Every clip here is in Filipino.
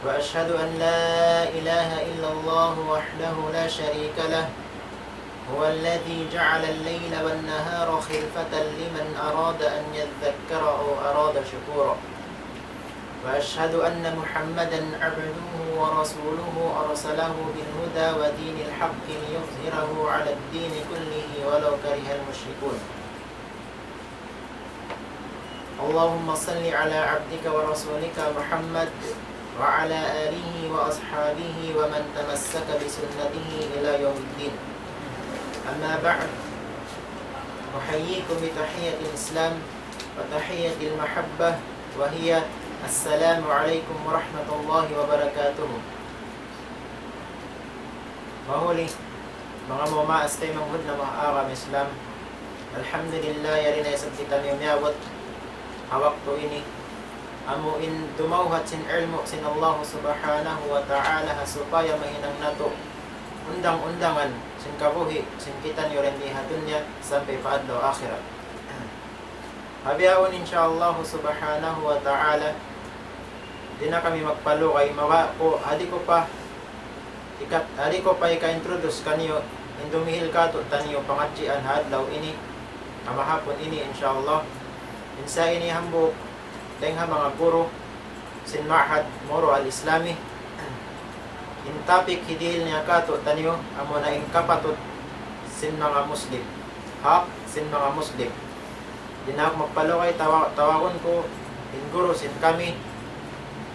وأشهد أن لا إله إلا الله وحده لا شريك له هو الذي جعل الليل والنهار خلفة لمن أراد أن يذكر أو أراد شكورا وأشهد أن محمدا عبده ورسوله أرسله بالهدى ودين الحق ليظهره على الدين كله ولو كره المشركون اللهم صل على عبدك ورسولك محمد وعلى آله وأصحابه ومن تمسك بسنته إلى يوم الدين أما بعد أحييكم بتحية الإسلام وتحية المحبة وهي السلام عليكم ورحمة الله وبركاته. Mahuli mga mamaas tayo manghud na mga aram Islam. Alhamdulillah yari na isang kita niyo miyawat hawak to ini amuin dumawhat sin ilmu sin Allah subhanahu wa ta'ala supaya mahinang nato undang-undangan sin kabuhi sin kita niyo rin dihadunya sampai paadlaw akhirat. Habiyawon insyaallah subhanahu wa ta'ala di na kami magpalukay mawa ko adi ko pa ika-introduce kaniyo indumihil ka to taniyo pangadjian hadlaw ini kamahapon ini insyaallah insa ini hambok tengha mga guro sin Ma'had Moro al-Islami in topic hidil niya kato tanyo amo na in kapatot sin mga Muslim sin mga Muslim dinak magpalokay tawagon ko in guro sin kami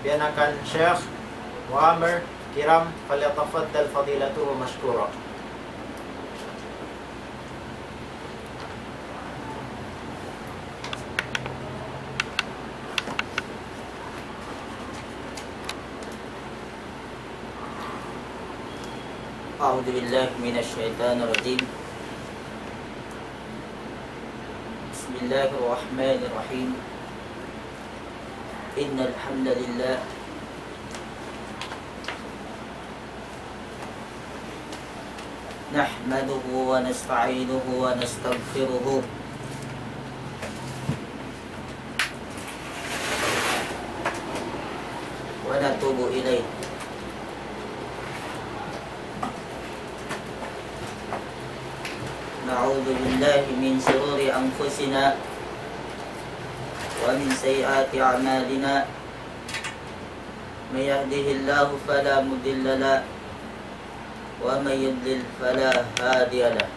biyanakan Sheikh Muammar Kiram falyatafaddal fadilatuhu mashkura. أعوذ بالله من الشيطان الرجيم بسم الله الرحمن الرحيم إن الحمد لله نحمده ونستعينه ونستغفره ونتوب إليه نعوذ بالله من شرور أنفسنا ومن سيئات أعمالنا من يهده الله فلا مضل له ومن يضلل فلا هادي له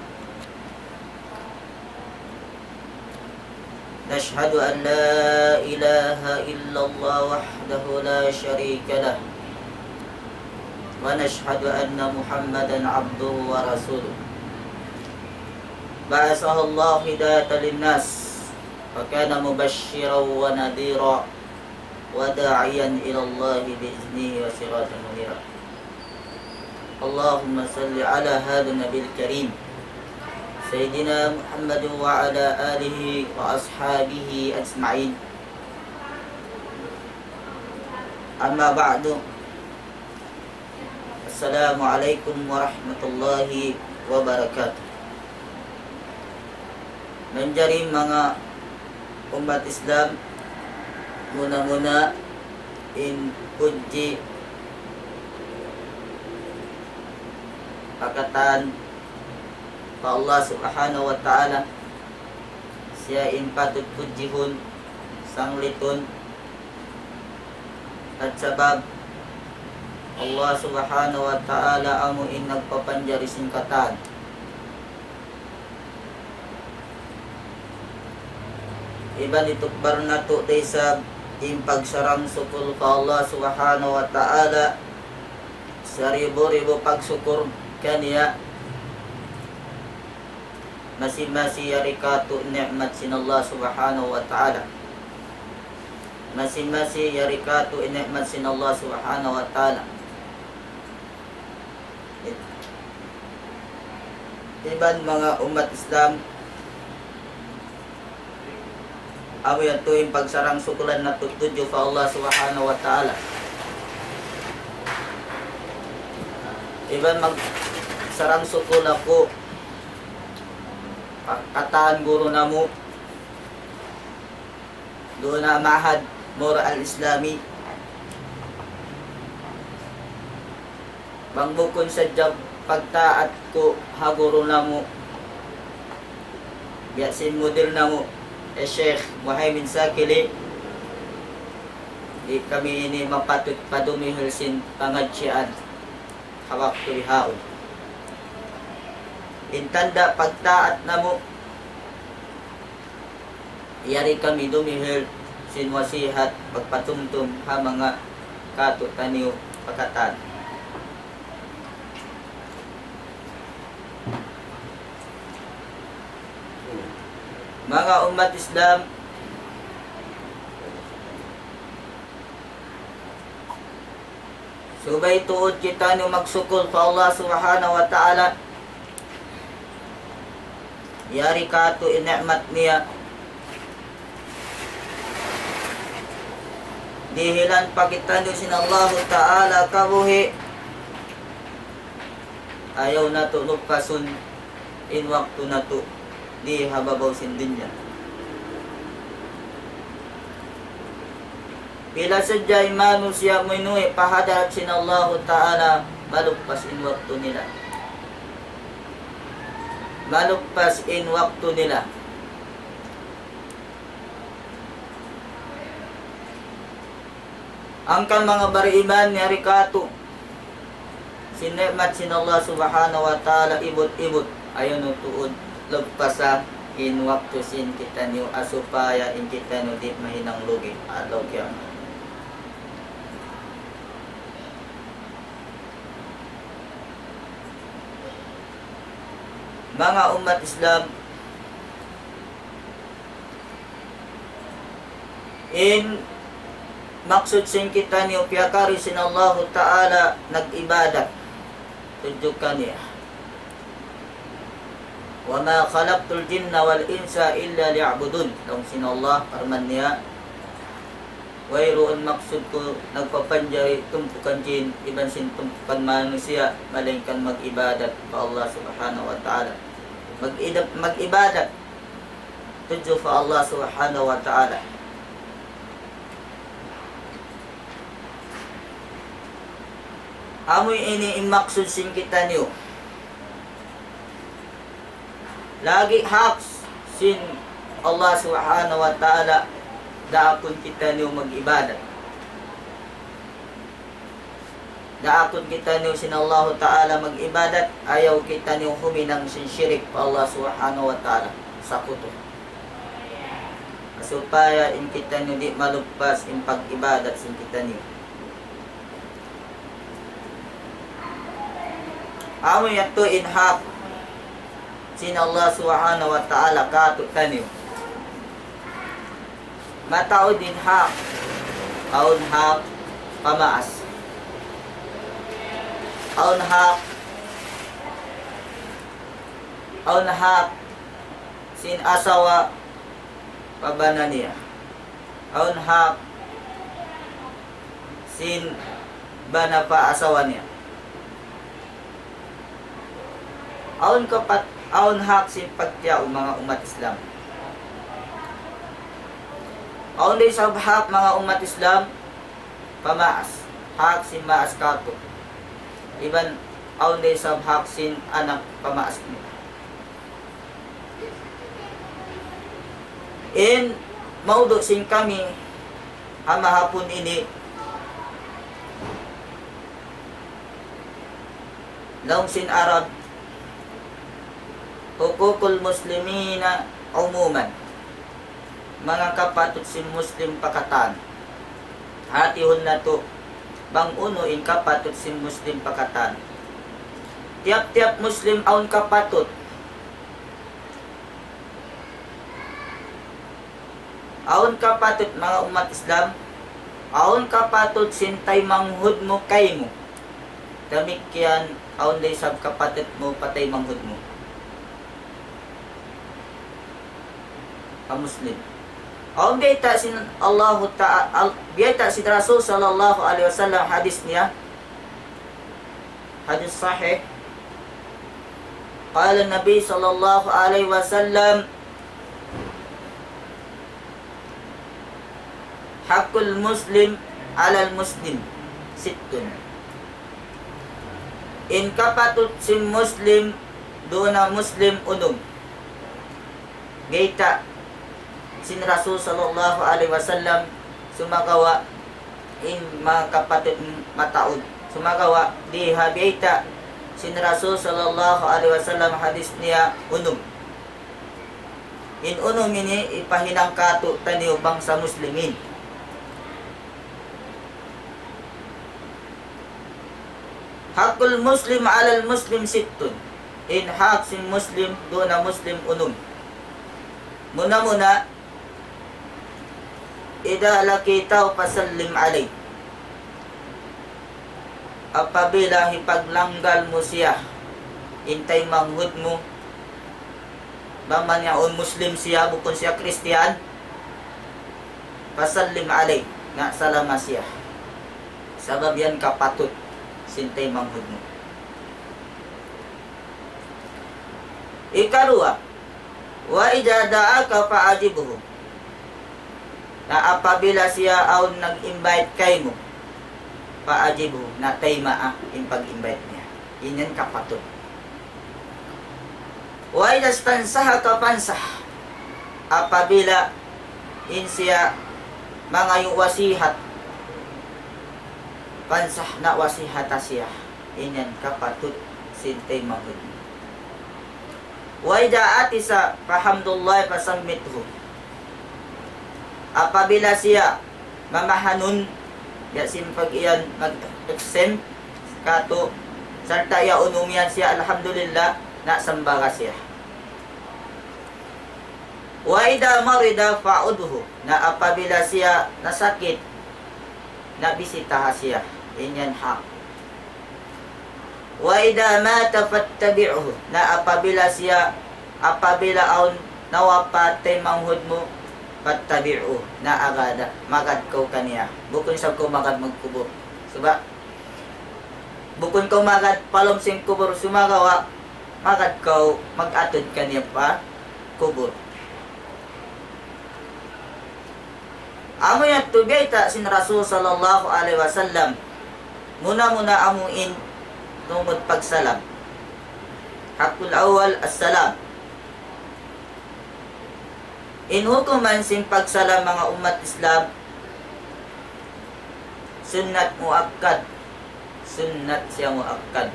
نشهد أن لا إله إلا الله وحده لا شريك له ونشهد أن محمدا عبده ورسوله بعثه الله هداية للناس وكان مبشرا ونذيرا وداعيا إلى الله بإذنه وسراجا منيرا اللهم صل على هذا النبي الكريم سيدنا محمد وعلى آله وأصحابه أجمعين أما بعد السلام عليكم ورحمة الله وبركاته. Menjadi mga umat Islam, muna-muna in puji pakatan pa Allah subhanahu wa ta'ala siya in patut pujihun sangliton at sabab Allah subhanahu wa ta'ala amo in nagpapanjari singkatan iban itukbar na to day sa in pagsarang sukul ka Allah subhanahu wa ta'ala sa ribu-ribu pagsukur kaniya masing-masing yarikatu ni'mat sin Allah subhanahu wa ta'ala masing-masing yarikatu ni'mat sin Allah subhanahu wa ta'ala. Iban mga umat Islam, amo yan tuwing pagsarang sukulan na tutudyo fa Allah subhanahu wa ta'ala. Iban magsarang sukul ako kataan guru namo doon na mahad Mura al-Islami bangbukon sa job pagtaat ko haguro namo yasin model namo Sheikh Muhammad Sakili di kami ini mapatut padumihil sin pangadsyan hawak tulihaon intanda pagtaat namo yari kami dumihil sin wasihat pagpatumtum ha mga katutaniw pakatan. Mga umat Islam, subay tuod kita nyo magsukol sa Allah subhanahu wa ta'ala yari kato ina'mat niya dihilan pakitan sin Allah Ta'ala kabuhi ayaw na to lupasun in waktu na to di hababaw sin dunya bila sadya'y manusia minuhi pahadarap sin Allah Ta'ala malukpas in waktu nila malukpas in waktu nila. Angkan mga bariiman ni Arikato sinemat sin Allah subhanahu wa ta'ala ibot-ibot ayon tuod lagpasa in waktu sin kita niyo asupaya in kita niyo di mahinang lugi adlaw kaya mga umat Islam in maksud sin kita niyo piyakari sin Allah Ta'ala nag-ibadat tujukan niya wa ma khalaqtul jinna wal insa illa liya'budun long sin Allah parman niya wayroon maksud ko nagpapanjari tumpukan jin iban sin tumpukan manusia malingkan mag-ibadat pa Allah subhanahu wa ta'ala mag-ibadat tuju fa Allah subhanahu wa ta'ala. Amoy ini imaksud sin kita niyo lagi haks sin Allah subhanahu wa ta'ala daakon kita niyo mag-ibadat daakon kita niyo sin Allah ta'ala mag-ibadat ayaw kita niyo huminang sin syirik pa Allah subhanahu wa ta'ala sa kuto supaya in kita niyo di malugpas in pag-ibadat sin kita niyo. Amo yato inhak sin Allah subhanahu wa ta'ala kato taniw mataod inhak aun hak pamaas aun hak sin asawa pabana niya aun hak sin bana pa asawa niya aun hak sin pagtiyaw mga umat Islam aun day sa hak mga umat Islam pamaas hak sin maas kato iban aun day sa hak sin anak pamaas nila in maudo sin kami hamahapon ini laung sin Arab hukukul muslimina umuman mga kapatid sin Muslim pakatan Hatihon na to. Bang uno in kapatut sin Muslim pakatan. Tiap-tiap Muslim aun kapatut. Aun kapatut mga umat Islam. Aun kapatut sintay manghud mo kay mo. Damikian aun day sab kapatut mo patay manghud mo. Muslim. Aun biyata sin Allah Ta'ala, biyata si Rasul sallallahu alaihi wasallam hadis niya. Hadis sahih. Qala Nabi sallallahu alaihi wasallam, hakul muslim alal muslim sittun. In kapatut si Muslim duna Muslim unum. Biyata sin Rasul sallallahu alaihi wasallam sumagawa in mga kapatid mataod. Sumagawa di habita sin Rasul sallallahu alaihi wasallam hadis niya unum. In unum ini ipahinang kato taniyo bangsa Muslimin. Hakul muslim alal muslim sittun. In hak sin Muslim duna Muslim unum. Muna-muna Ida lakitaw pasallim alay. Apabila hipaglanggal mo siya, intay manghud mo, baman yaon Muslim siya, bukon siya Kristiyan, pasallim alay, nga salama siya. Sabab yan kapatut, sintay manghud mo. Ikaruwa, wa ida da'aka fa'ajibuhu. Na apabila siya aw nag-invite kay mo, paajibu na taymaa in pag-invite niya. Inyan kapatid. Wa idas pansaha ka pansah. Apabila in siya mga yung wasihat, pansah na wasihata siya. Inyan kapatid sintay mahud. Wa ida ati sa pahamdullah pasammithu. Apabila siya mamahanun ya simpag iyan mag-extend kato sarta ya unumian siya alhamdulillah na sambaga siya. Wa ida marida fa'udhu, na apabila siya nasakit na bisitaha siya. Inyan hak. Wa ida mata fattabi'uhu, na apabila aun nawapatay manghud mo fattabi'u, na agada magad ko kaniya. Bukon sa ko magad magkubur. Suba bukon ko magad palom sing kubur sumagawa, magad ko magatod kaniya pa kubur. Amo yan tubiyta sin Rasul sallallahu alaihi wasallam. Muna amuin tungod pagsalam. Hakul awal as-salam. In hukuman sin pagsalam mga umat Islam, sunnat muakkad. Sunnat siya muakkad.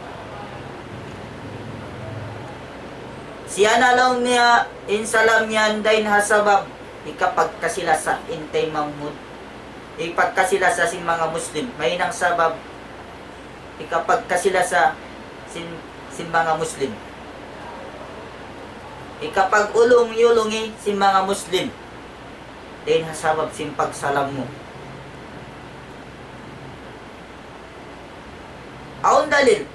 Siya na lang niya insalam niyan dain hasabab ikapagkasilasa intay mamud. Ipagkasilasa sin mga Muslim. May nang sabab ikapagkasilasa sin mga Muslim. Ikapag ulong-yulungi si mga Muslim, din hasabab sin pagsalam mo. Aun dalil,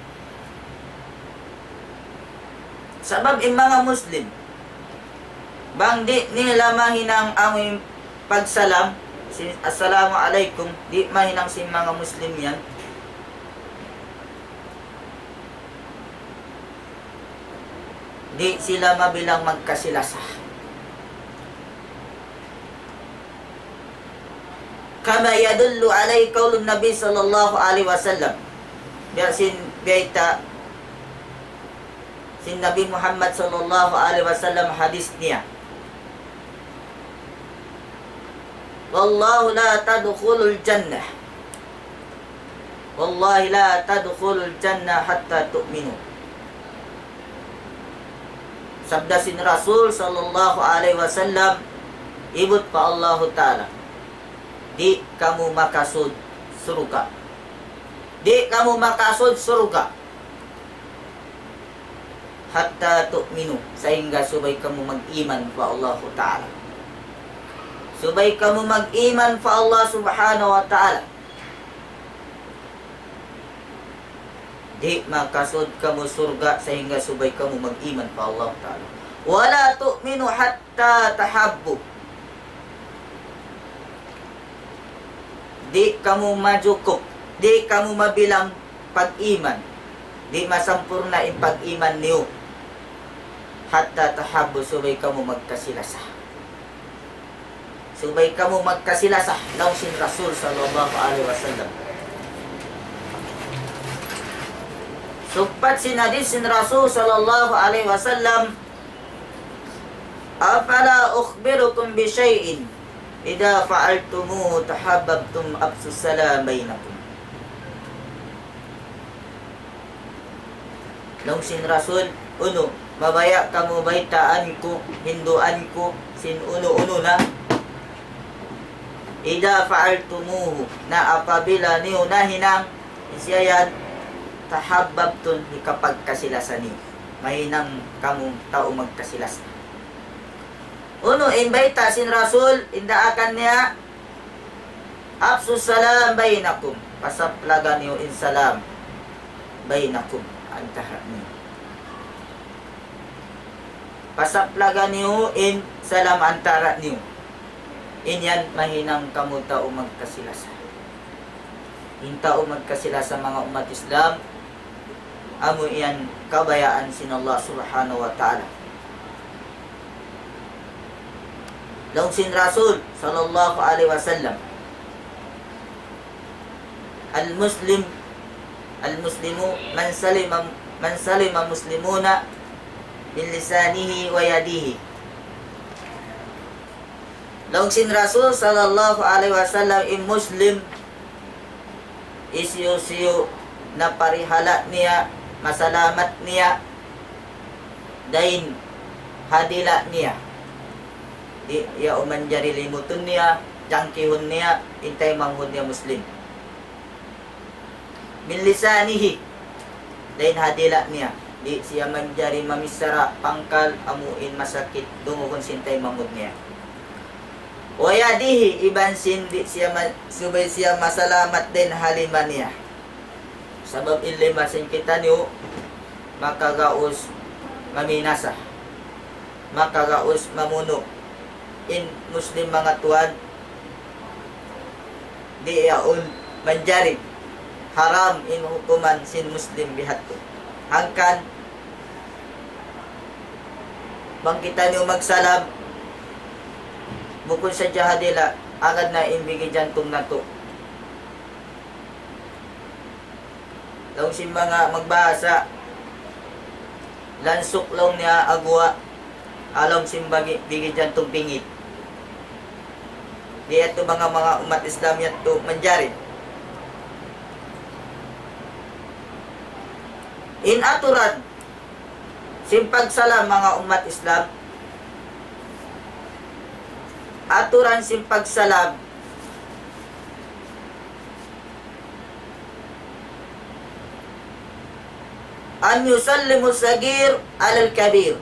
sabab in mga Muslim, bang di nila mahinang aming pagsalam, assalamu alaikum, di mahinang si mga Muslim yan. Di sila mabilang magkasilasa. Kama yadullu alay qaulun Nabi sallallahu alaihi wasallam. Ya sin baita sin Nabi Muhammad sallallahu alaihi wasallam hadis niya. Wallahu la tadkhulul jannah. Wallahi la tadkhulul jannah hatta tu'minu. Sabda sin Rasul sallallahu alaihi wasallam, ibut pa Allah Ta'ala. di kamu makasud surga. Di kamu makasud surga. Hatta tu'minu, sehingga subay kamu mag-iman pa Allah Ta'ala. Subay kamu mag-iman pa Allah Subhanahu wa Ta'ala. Di makasud kamu surga sehingga subay kamu mag-iman pa Allah Ta'ala. Wala tu'minu hatta tahabbu. Di kamu majukup, di kamu mabilang pag-iman, di masampurna in pag-iman niyo. Hatta tahabbu, subay kamu magkasilasa. Subay kamu magkasilasa. Law sin Rasul sallallahu alaihi wasallam. Supat sin hadis sin Rasul sallallahu alaihi wasallam, afala ukhbirukum bi syai'in idza fa'altumuhu tahabbabtum afsus salam bainakum. Law sin Rasul, uno, mabaya kamu baitaan ko, hinduan ko, sin uno-uno na. Ida fa'altumuhu, na apabila niyo na hinang isyayan, tahabbabtun, kapag kasilasan niyo. Mahinang kamu tao magkasilas. Uno, inbaita sin Rasul, indaakan niya, afsus salam bainakum, pasaplagan niyo in salam bainakum, antara niyo. Pasaplagan niyo in salam antara niyo. Inyan mahinang kamu tao magkasilasa. In tao magkasilasa mga umat Islam, amo iyan kabayaan sin Allah Subhanahu wa Ta'ala. Law sin Rasul sallallahu alaihi wasallam, al-muslimu man salima muslimuna min lisanihi wa yadihi. Law sin Rasul sallallahu alaihi wasallam, in Muslim isiyo na parihala niya, masalamat niya, dain hadila niya. Di ya umanjari limutun niya, jangkihun niya, intay manghud niya Muslim. Min lisanihi, dain hadila niya. Di siya manjari mamisara, pangkal, amuin, masakit, dunguhon sintay manghud niya. Wayadihi, iban sindi siya subay siya masalamat din haliman niya. Sabab ilima sin kita niyo, makagaos maminasa, makagaos mamuno. In Muslim mga tuwan, di yaon manjari, haram in hukuman sin Muslim bihatto. Hangkan bang kita niyo magsalam, bukod sa jahadila, agad na inbigay jantung na to. Law sin mga magbasa, lansok lang niya agwa, alam sin bigay jantung pingit. Di ito mga umat Islam yan to manjari. In aturan, sin pagsalam mga umat Islam, aturan sin pagsalam, an yusallimu sagir alal kabir,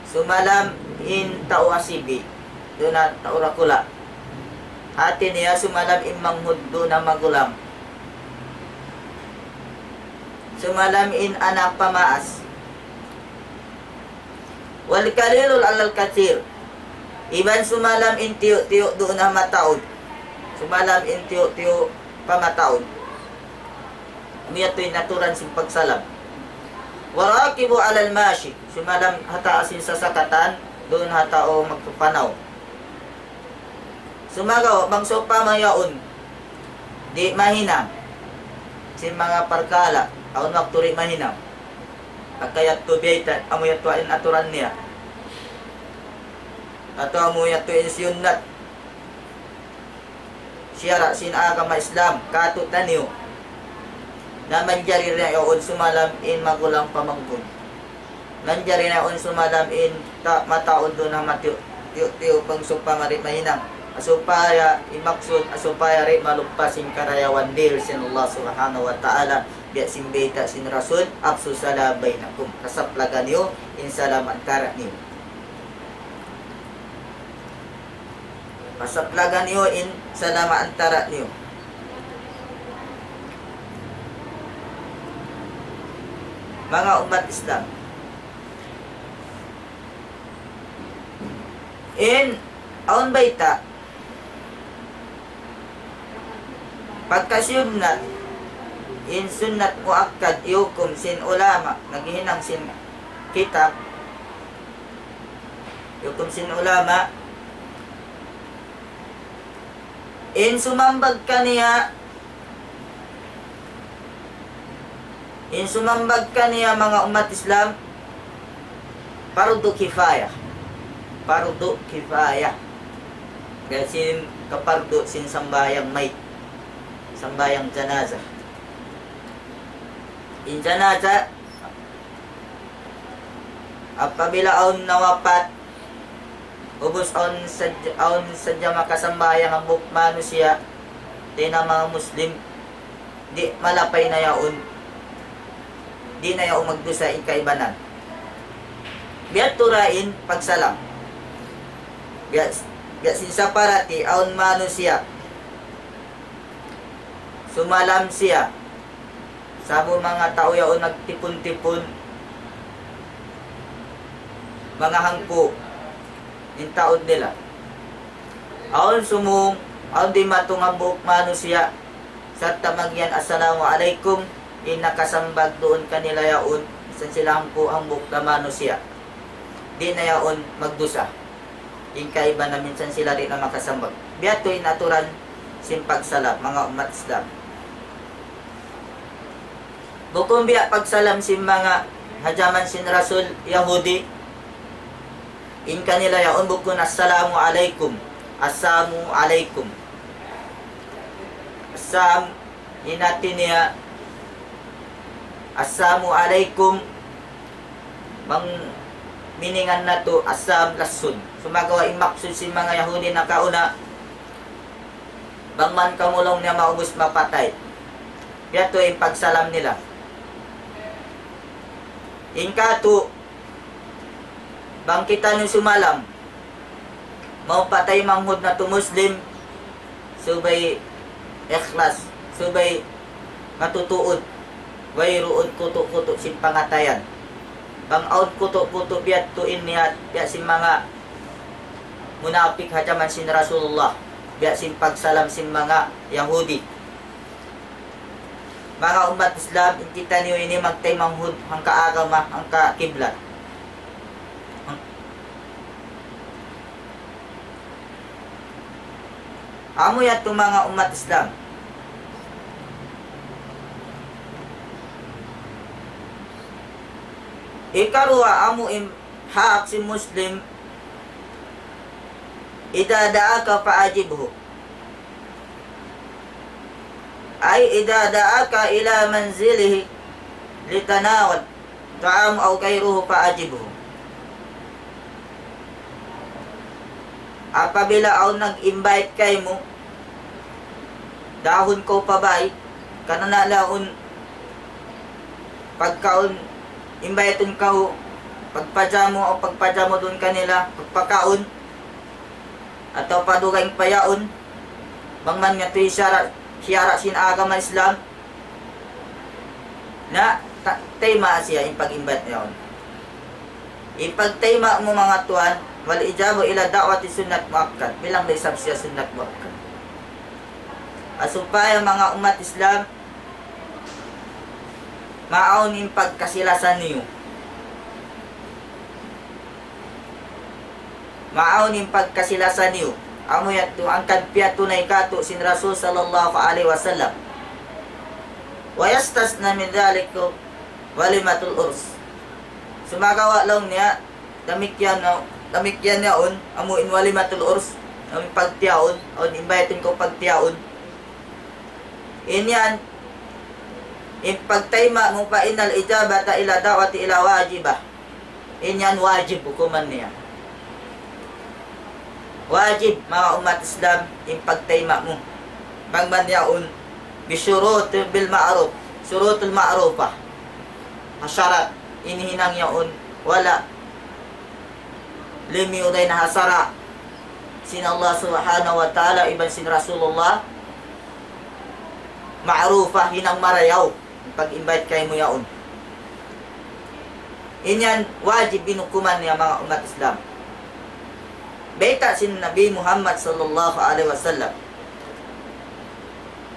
sumalam in tawasibi, doon na taurakula, atin niya sumalam in manghud doon na magulang, sumalam in anak pamaas, wal kalilul alal katsir, iban sumalam in tiyo-tiyo doon na mataod, sumalam in tiyo-tiyo pamataod. Umiyato'y naturan sin pagsalam. Warakibu alal mashi, sumalam hata asin sa sakatan, doon hata o magpapanaw. Sumagaw, bang sopa mayaon, di mahinam, sin mga parkala, aon magturi mahinam. Pagkayat tubiyaitan, amuyatwain aturan niya. Ato amuyatwain siyunat. Siyara sin agama Islam, katutan niyo. Na manjari na yun sumalam in magulang pamangkod. Manjari na yun sumalam in mataod doon na matiyo-tiyo pang sopa marit mahinang. asupaya imaksud asupaya rin malugpas sin karayawan dir sin Allah subhanahu wa ta'ala biya sin beta sin rasul absu salabay nakum kasaplagan niyo insalam antara niyo kasaplagan niyo insalam antara niyo. Mga umat Islam, aun baita pagkasyubnat sunnat muakkad iukum sin ulama naghihinang sin kitab iukum sin ulama sumambag kaniya mga umat Islam fardu kifayah dahil sin kapardo sin sambayang may sambayang janazah janazah apabila aun nawapat ubos aun sadya makasambayang ang manusia di na mga Muslim di malapay na yaon di na yaon magdusa ikaibanan biat turain pagsalam biat sinsa parati aun manusia sumalam siya sabo mga tao yaon nagtipon-tipon mga hangko in taod nila aon di matungabok manusia sa tamagyan assalamu alaikum nakasambag doon kanila yaon san sila ang bukta manusia di na yaon magdusa kaiba na minsan sila rin na makasambag biyato inaturan sin pagsalam mga umat Islam bukong biya pagsalam sin mga hajaman sin Rasul Yahudi kanila yaon bukong assalamu alaikum assam inatin niya assalamu alaikum mang miningan na to asam lasun sumagawa imaksud si mga Yahudi na kauna bangman kamulong niya maubos mapatay yato yung pagsalam nila kato bang kita nyo sumalam maupatay manghud na to Muslim subay ikhlas subay matutuod wayruod kuto-kuto sin pangatayan bang out kuto-kuto biat tuin niya biat sin mga munafik hajaman sin Rasulullah biat sin pagsalam sin mga Yahudi mga umat Islam kita niyo ini magtay manghud ang kaagama ang kakiblat amo yato mga umat Islam ikarwa amo haak si Muslim idadaaka faajibhu ay idadaaka ila manzilihi litanawal ta'am aw kayruhu faajibhu apabila aw nag-invite kay mo dahon ko pabay kananalaon pagkaon imbayton ka pagpajamo o pagpajamo doon kanila pagpakaon atau padugay payaon bangman nga tuy siyara sin agama Islam na tema siya ipag-invite niyon ipagtema mo mga tuan wal ijabu ila da'wati sunnat muakkad bilang naisab siya sunnat muakkad asupaya mga umat Islam maaunin pagkasilasan niyo amo yato ang kadpiya tunay kato sin Rasul sallallahu alaihi wasallam wa yastasna min dhaliku walimatul urs sumagawa lang niya damikyan niya on amo in walimatul urs ang pagtiyaon o invitein ko pagtiyaon inyan pagtayma mo pa inal ijabata ila da'wati ila wajibah inyan wajib hukuman niya wajib mga umat Islam in pagtayma mo pagmanyaon bisyurut bil ma'ruf syurutul ma'rufah hasyarat inihinang yaon wala limiuday na hasara sin Allah subhanahu wa ta'ala iban sin Rasulullah ma'rufah hinang marayaw pag-invite kay mo yaon inyan wajib binukuman niya mga umat Islam. Baita sin Nabi Muhammad sallallahu alaihi wasallam.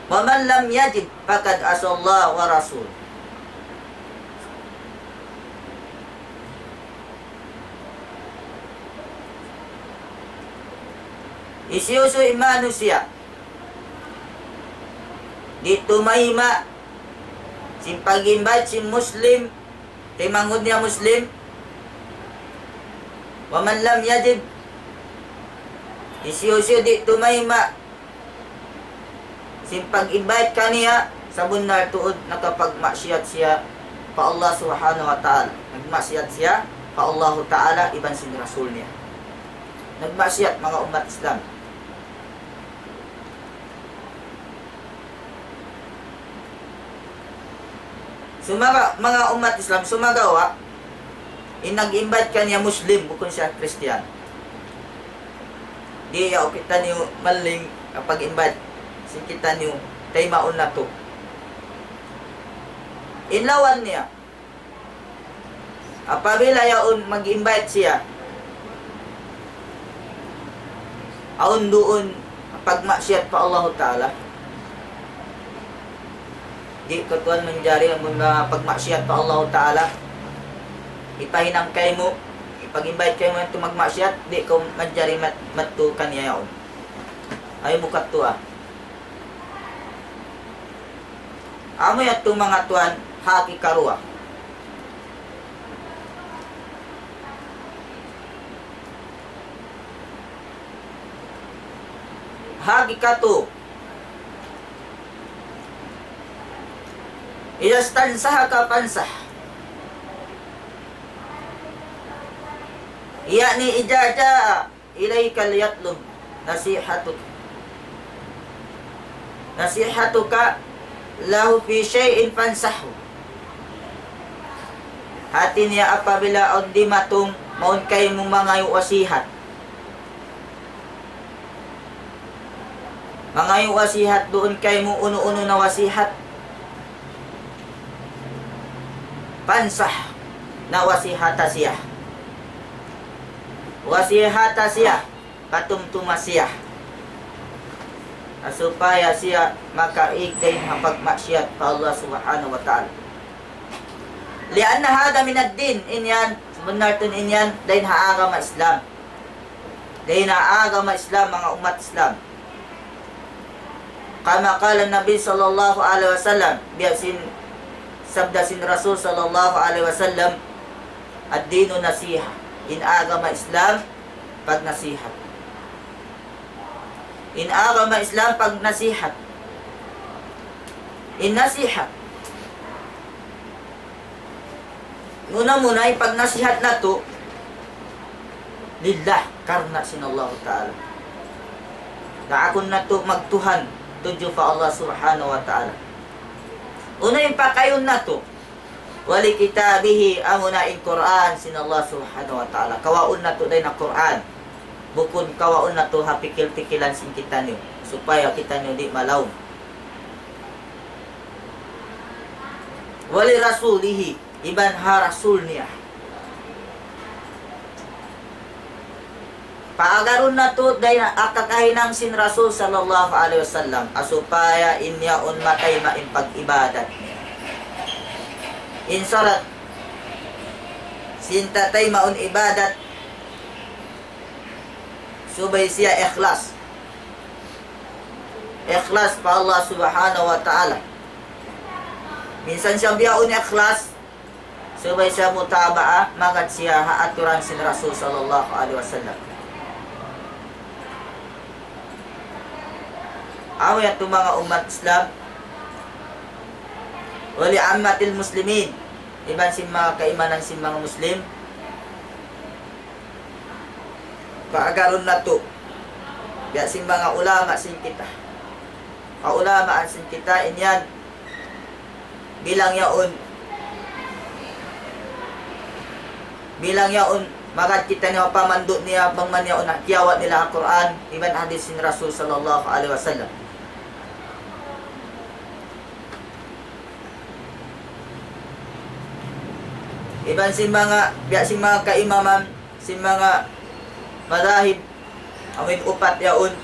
Wa man lam yajib faqad asallahu wa rasul. Isiuso manusia. Dito mahima sin pag-invite si Muslim kay mangod niya Muslim. Wa man lam yajib isiyo di tumayma sin pag-invite kaniya sa bunar tuod nakapagmaksiyat siya pa Allah subhanahu wa ta'ala. Nagmaksiyat siya pa Allah ta'ala iban sin Rasul niya. Nagmaksiyat mga umat Islam. Sumaga, mga umat Islam, sumagawa, nag-invite kaniya Muslim, bukod siya Christian. Di yaw kita niyo maling kapag invite si kita niyo tay maun na to. Inlawan niya. Apabila yaon mag-invite siya, aun doon pagmaksiyat pa Allah Ta'ala. Di katuan manjari ang mga pagmaksiyat pa Allah Ta'ala. Ipahinang kay mo pag-invite kayo mo ito magmasyat, di ko manjari mattu kaniya yaon. Ayaw mo kattu Amoy at mga tuan, haki karuwa. Haki katu. Iyastansaha ka pansah. Yani ijaja ilaika liyatlub nasihatuka lahu fi syai'in fansahu. Hati niya apabila on di matong maun kay mong mga wasihat. Mga wasihat doon kay mo uno-uno na wasihat. Pansah na wasihata siya. Wasihata siya patumtuma siya supaya siya makaigday ang pagmaksiyat pa Allah subhanahu wa ta'ala. Lianna hada min ad-din inyan sebenarnya inyan dain agama Islam. Dain agama Islam mga umat Islam. Kama qala Nabi sallallahu alaihi wasallam biasin sabda sin Rasul sallallahu alaihi wasallam ad-dinu nasiha. In agama Islam, pag nasihat. In agama Islam, pag nasihat. In nasihat. Muna-muna, pag nasihat na to, lillah, karna sinallahu ta'ala. Naakon na to magtuhan, tuju fa Allah subhanahu wa ta'ala. Una yung pakayon na to, wali kitabihi amuna in Quran sin Allah subhanahu wa ta'ala. Kawaon na to day na Quran. Bukod kawaon na to hapikil-pikilan sin kita niyo. Supaya kita niyo di malaw. Wali rasulihi iban ha rasul niya. Paagaron na to day na akakahinang sin Rasul sallallahu alaihi wasallam. Asupaya inya on matay main pag-ibadat. In salat sintatay maun ibadat subay siya ikhlas pa Allah subhanahu wa ta'ala. Minsan siya biyaon ikhlas subay siya mutaba'a magat siya haaturan sin Rasul sallallahu alaihi wasallam. Away at mga umat Islam wali ammatil muslimin iban sin mga kaimanan sin mga Muslim paagaron na to biya sin mga ulama sin kita. Kaulamaan sin kita inyan bilang yaon magad kita niya pamandot niya pangman yaon na kiyawat nila ang Quran iban hadis sin Rasul sallallahu alaihi wasallam. Iban sin mga kaimaman sin mga madahib amin upat yaon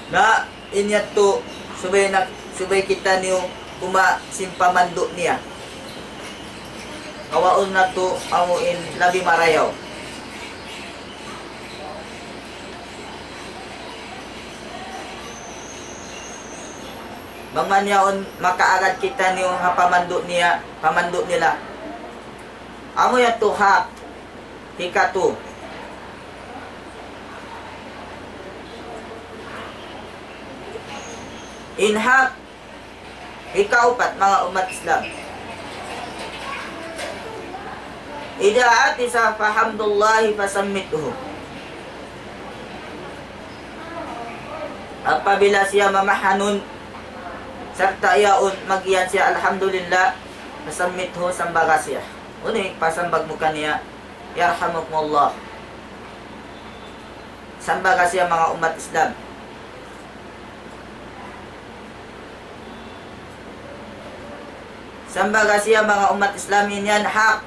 na inyat to subay kita niyo kuma sin pamandot niya kawaon na to amuin labi marayaw. Mamanyaon makaagad kita niyo nga pamandot nila. Amo ya to ha hikato. Inhak ikaupat mga umat Islam. Idaati sa fahamdullahi fasammituhu. Apabila siya mamahanun serta yaon magiyan siya alhamdulillah fasammithu sambaga siya. Uni pasambag mo kaniya yarhamukumullah. Sambaga siya mga umat Islam. Sambaga siya mga umat Islam yan hak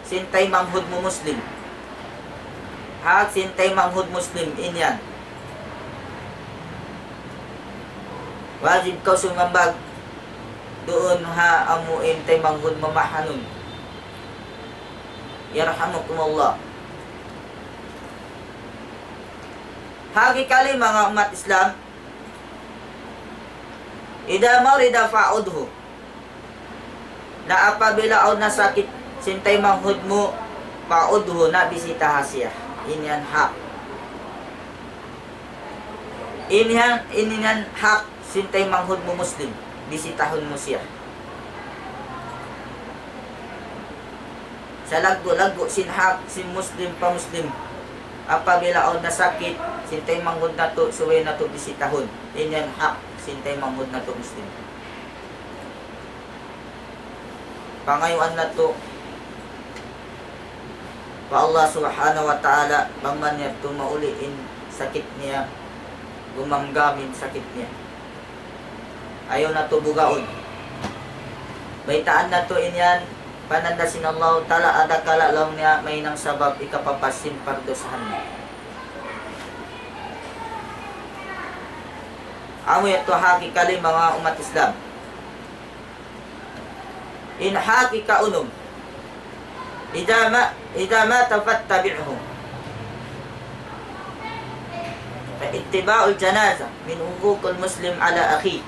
sintay manghud mo Muslim. Hak sintay manghud Muslim inyan. Wajib kau sumambag doon ha amuin tay manghud mamahanun. Yarhamukumullah. Hagi kali mga umat Islam ida marida fa'udhu. Na apabila aw nasakit sintay manghud mo paudho na bisita siya. Inyan hak. Inyan hak sintay manghud mo Muslim. Bisitahon mo siya. Sa lago sin hak sin Muslim pa Muslim. Apabila aw nasakit sintay manghud na to suway na to bisitahon. Inyan hak sintay manghud na to Muslim. Pangayuan na to pa Allah subhanahu wa ta'ala bangman niya tumauliin sakit niya gumamgamin sakit niya ayaw na to bugaon baitaan na to inyan panandasin Allah ta'ala ada kala lang niya may nang sabab ikapapasin pardosahan niya amoy ito haki kali mga umat Islam in haki ka unum idza ma tafattabi'hu fa ittiba'ul janaza min huquqil muslim ala akhi.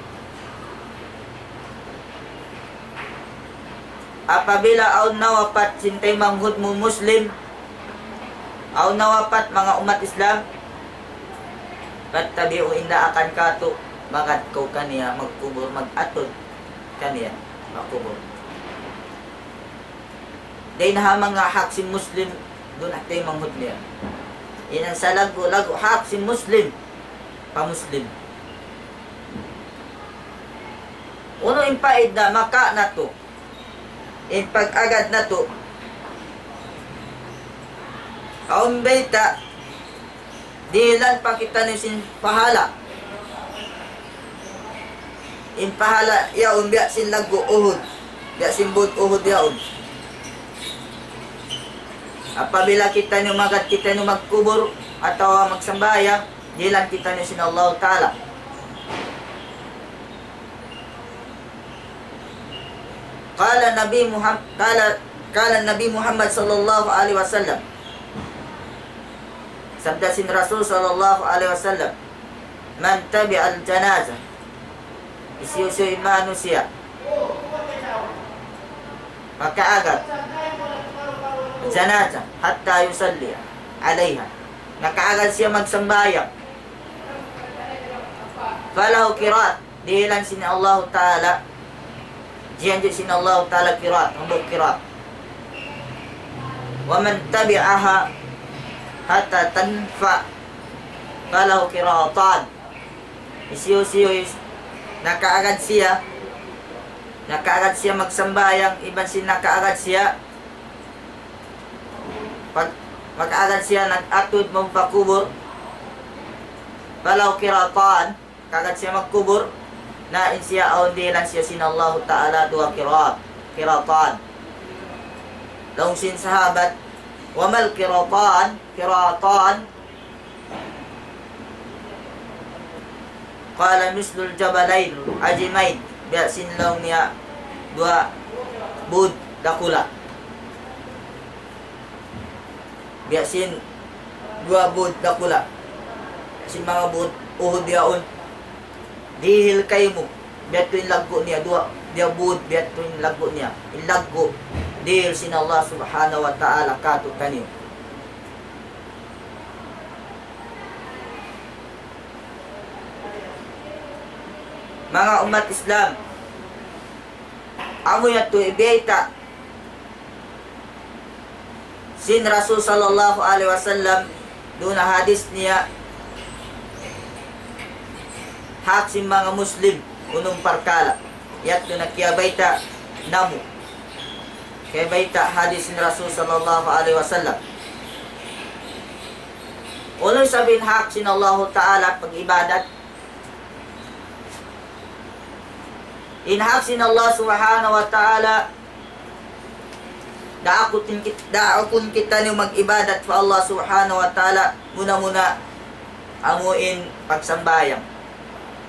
Apabila aw nawapat sintay manghud mo Muslim aw nawapat mga umat Islam fattabi'u inda akan kato magad ko kaniya magkubur magatod kaniya makubur. Dahil na mga hak si Muslim doon at tayo manghud niya. Inan sa lago hak si Muslim pa Muslim. Uno impaid na maka na to. Impag-agad na to. Kaon beta dilan pa kita ni sin pahala. Impahala yaon biya sin lago uhud. Biya sin bud uhud yaon. Apabila kita nyo magad kita nyo magkubur atau magsambaya, dilan kita nyo sin Allah Ta'ala. Kala Nabi Muhammad sallallahu alaihi wasallam. Sabda sin Rasul sallallahu alaihi wasallam, man tabi'al janazah. Isiyo manusia. Maka agad janazah hatta yusalli alaiha. Nakaagad siya magsambayang. Falahu kirat. Dihilan sin Allah Ta'ala. Diyan sin Allah Ta'ala kirat. Hambog kirat. Wa man tabi'aha hatta tanfa falahu qiratan. Isiyo-siyo nakaagad siya magsambayang, iban sin nakaagad siya pag makaagad siya nag-atod mong pakubor, falahu qiratan, kagad siya magkubor na siya aon dilan siya sinallahu ta'ala dua qiratan. Laung sin sahabat, wamal qiratan qala mislul jabalain ajimain, biya sin laung niya dua bud dakula, biya sin dua bud dakula, sin mga bud uhod yaon dihil kayo mo, biya to yung laggo niya dua dia bud, biya to yung laggo niya ilaggo dihil sin Allah subhanahu wa ta'ala kato kanyo. Mga umat Islam, amo yan to ibiyata sin Rasul sallallahu alaihi wasallam doon na hadis niya hak sin mga Muslim unong parkala yat to nakiyabayta namu kaya baita hadis ni Rasul sallallahu alaihi wasallam. Unang sabihin hak sin Allah Ta'ala pag-ibadat, inhak sin Allah subhanahu wa ta'ala daakun kita niyo mag-ibadat sa Allah subhanahu wa ta'ala, muna amuin pagsambayang.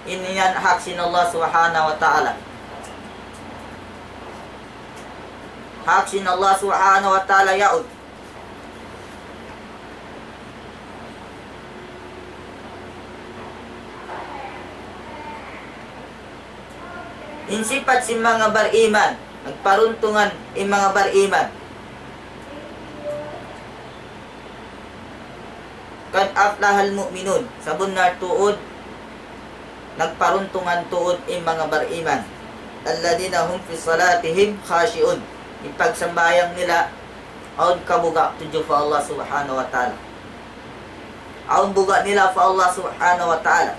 Iniyan hak sin Allah subhanahu wa ta'ala. Hak sin Allah subhanahu wa ta'ala yaud. Insipat si mga bariman, nagparuntungan in mga bariman. Kad aflahal mu'minun, sabon na tuod, nagparuntungan tuod in mga bariman. Alladina hum fi salatihim khashi'un. Yung pagsambayang nila, aun kabuga tujo fa Allah subhanahu wa ta'ala. Aun buga nila fa Allah subhanahu wa ta'ala.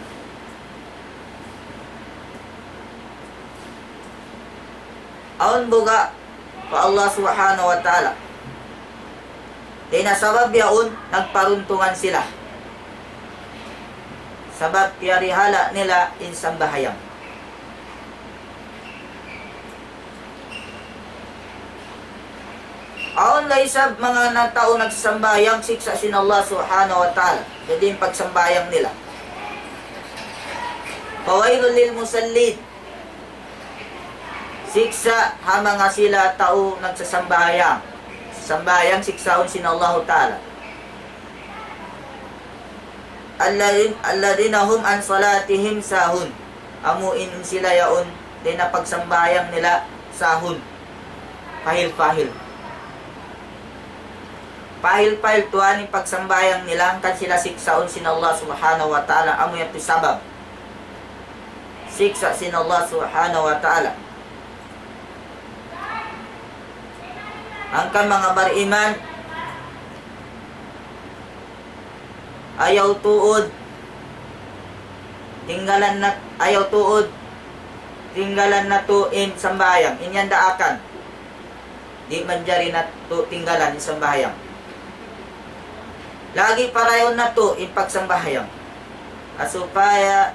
Aun buga fa Allah subhanahu wa ta'ala. Di na sabab yaun, nagparuntungan sila. Sabab piyarihala nila insang bahayang. Aon laisab mga natao nagsambayang siksa sin Allah subhanahu wa ta'ala. Jadi yung pagsambayang nila. Fawailul lil musallin. Siksa ha mga sila tao nagsasambayang. Sambayang siksaon sin Allah ta'ala. Alladina hum an salatihim sahun. Amuin sila yaon din na pagsambayang nila sahun. Pahil-pahil. Pahil-pahil tuwan yung pagsambayang nila kan sila siksaon sin Allah subhanahu wa ta'ala. Amo yung sabab. Siksa sin Allah subhanahu wa ta'ala. Angkan mga bariman ayaw tuod tinggalan na to in sambayang inyan daakan di manjari na to tinggalan in sambayang lagi parayon na to in pagsambayang asupaya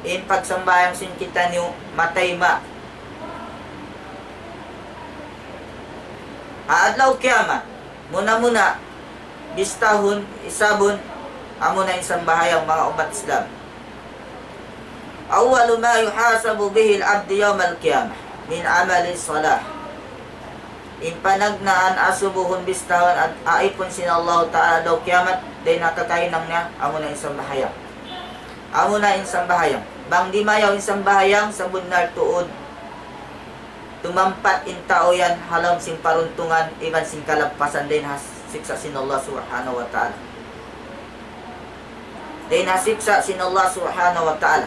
in pagsambayang sin kita niyo matayma adlaw kiamat muna bistahun isabon amo na isang bahayang mga umat Islam. Awwalu ma yuhasabu bihi al-'abdu yawm al-qiyamah min amali salah. Impanagnaan asubuhon bistahon at aipon sin Allah ta'ala daw kiamat day nakakainang niya amo na isang bahayang. Amo na isang bahayang. Bang di mayaw isang bahayang sa bunar tuod tumampat in tao yan halam sing paruntungan iban sing kalagpasan din has siksa sin Allah subhanahu wa ta'ala. Din hasiksa sin Allah subhanahu wa ta'ala.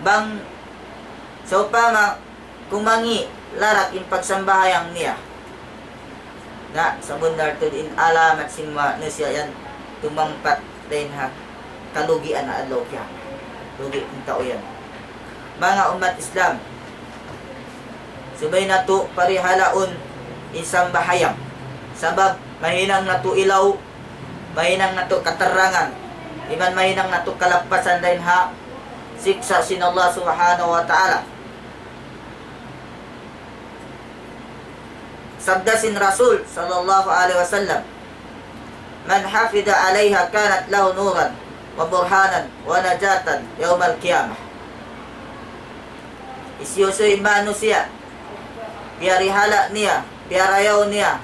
Bang so pama kumangi larak in pagsambahayang niya na sa bundar to din alamat sin manusia yan tumangpat din ha kalugian na adlaw kya lugi ng tao yan mga umat Islam subay na to parihalaon isang bahayang sabab mahinang na to ilaw mahinang na to katerangan iman mahinang na to kalapasan din ha siksa sin Allah subhanahu wa ta'ala. Sabda sin Rasul sallallahu alaihi wasallam, man hafidha 'alayha kanat lahu nuran wa burhanan wa najatan yaumal qiyamah. Isiyosoy manusia, piarihala niya, piarayaw niya,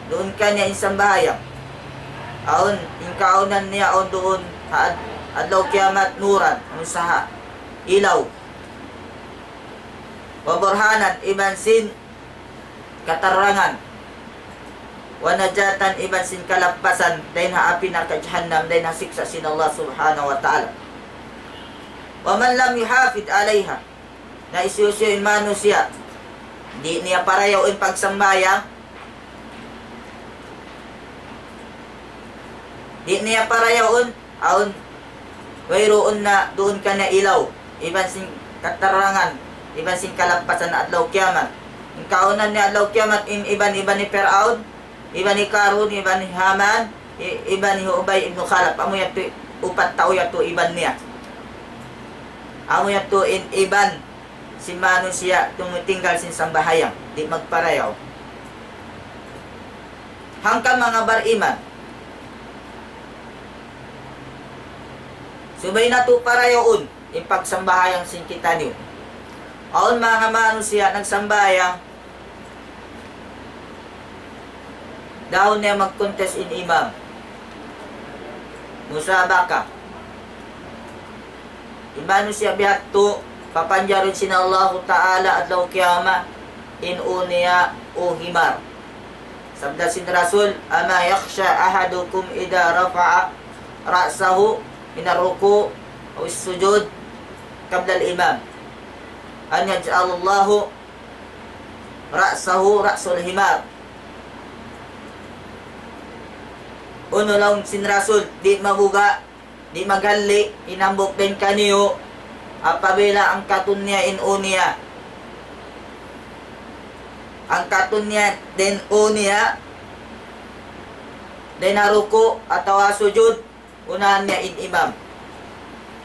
doon ka niya isang bahayang. Aon, inkaunan niya on doon, adlaw kiamat nuran, usaha, ilaw. Wa burhanan, iban sin katarangan, wanajatan iban sin kalapasan dahil haapi na kajahannam dahil hasiksa sin Allah subhanahu wa ta'ala. Wa man lam yuhafid alayha, na isusyoin manusia di niya parayaw in pagsambaya, di niya parayaw aun wayroon na doon ka na ilaw iban sin katarangan iban sin kalapasan na adlaw kiamat. Ang kaunan ni adlaw kiamat iban ni Firaun, iban ni Karun, iban ni Haman, iban ni Ubay ibn Khalaf. Amo yato upat tao yato iban niya. Amo yato iban si manusia tumutinggal sin sambahayang di magparayaw. Hangkan mga bariman subay na to parayaon ipagsambahayang sin kita niyo. Aon mga manusia nagsambayang daw niya mag-contest in imam musabaka manusia bihat to papanjarin sina Allah Ta'ala adlaw kiyama in uniya o himar. Sabda sin Rasul, ama yakhsha ahadukum idha rafa'a ra'sahu minaruku o sujud qabla al-imam an yaj'alallahu ra'sahu ra'sul himar. Uno lang sin Rasul, di mabuga, di magali, inambok din kaniyo, apabila ang katunya in unia. Ang katunya din unia, din naruko atau sujud, unahan niya in imam.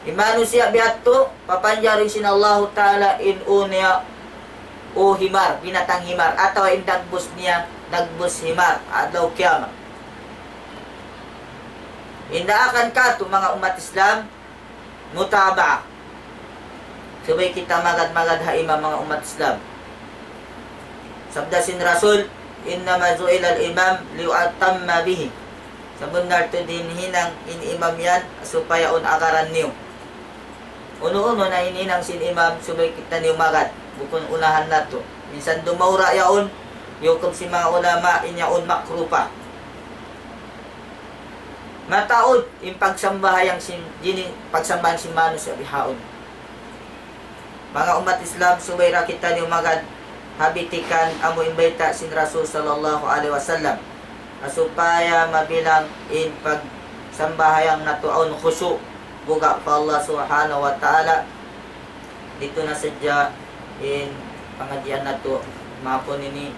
Imanu siya bihato, papanjarin sin Allah Ta'ala in unia o himar, binatang himar, atau in dagbus niya, dagbus himar, adlaw kiyama. Indaakan ka to mga umat Islam mutaba. Sabay kita magad-magad ha imam mga umat Islam. Sabda sin Rasul, innama zu'ila al-imam liu'atamma bihi. Sabundar to din hinang in-imam yan supaya unagaran niyo. Uno-uno na hininang sin imam subay kita niyo magad. Bukun unahan na to. Minsan dumawra yaon, yukob si mga ulama inyaon makrupa. Mataod yung pagsambahayang pagsambahan si Manu sa bihaon. Mga umat Islam, subayra kita niyo magad habitikan amo imbayta sin Rasul sallallahu alaihi wasallam supaya mabilang in pagsambahayang natuon khusyu buga pa Allah subhanahu wa ta'ala. Dito na sadya in pangadyan nato mapon ini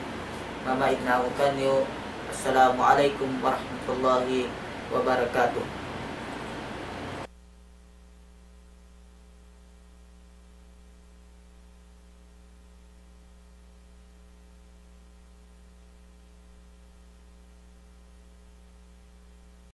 mamaid na ako kanyo. Assalamualaikum warahmatullahi wabarakatuh.